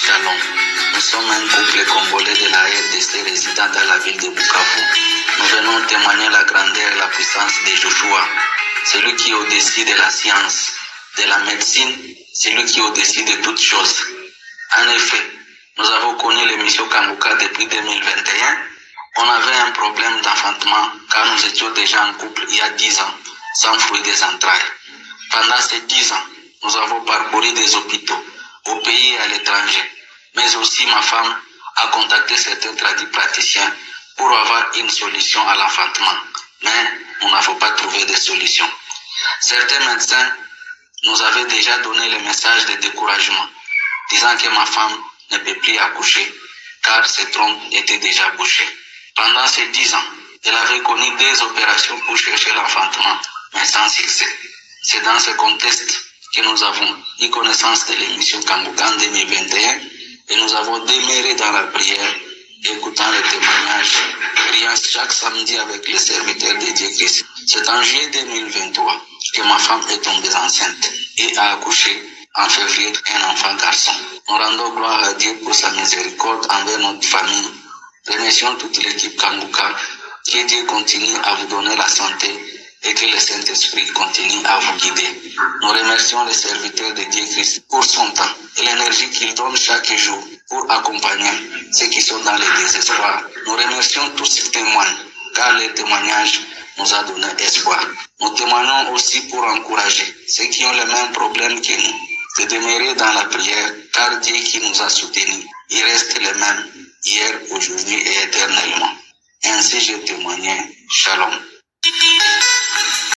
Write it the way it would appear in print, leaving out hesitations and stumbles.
Shalom. Nous sommes un couple congolais de la RDC résidant dans la ville de Bukavu. Nous venons témoigner la grandeur et la puissance de Joshua, celui qui est au-dessus de la science, de la médecine, celui qui est au-dessus de toutes choses. En effet, nous avons connu l'émission Kanguka depuis 2021. On avait un problème d'enfantement car nous étions déjà en couple il y a 10 ans, sans fruit des entrailles. Pendant ces 10 ans, nous avons parcouru des hôpitaux, au pays et à l'étranger. Mais aussi ma femme a contacté certains praticiens pour avoir une solution à l'enfantement. Mais nous n'avons pas trouvé de solution. Certains médecins nous avaient déjà donné le message de découragement, disant que ma femme ne peut plus accoucher car ses trompes étaient déjà bouchées. Pendant ces 10 ans, elle avait connu des opérations pour chercher l'enfantement, mais sans succès. C'est dans ce contexte que nous avons eu connaissance de l'émission Kanguka en 2021 et nous avons demeuré dans la prière, écoutant les témoignages, priant chaque samedi avec les serviteurs de Dieu Christ. C'est en juillet 2023 que ma femme est tombée enceinte et a accouché en février un enfant garçon. Nous rendons gloire à Dieu pour sa miséricorde envers notre famille. Remercions toute l'équipe Kanguka. Que Dieu continue à vous donner la santé et que le Saint-Esprit continue à vous guider. Nous remercions les serviteurs de Dieu Christ pour son temps et l'énergie qu'il donne chaque jour pour accompagner ceux qui sont dans le désespoir. Nous remercions tous ces témoins car les témoignages nous a donné espoir. Nous témoignons aussi pour encourager ceux qui ont les mêmes problèmes que nous de demeurer dans la prière car Dieu qui nous a soutenus, il reste le même hier, aujourd'hui et éternellement. Ainsi je témoignais. Shalom.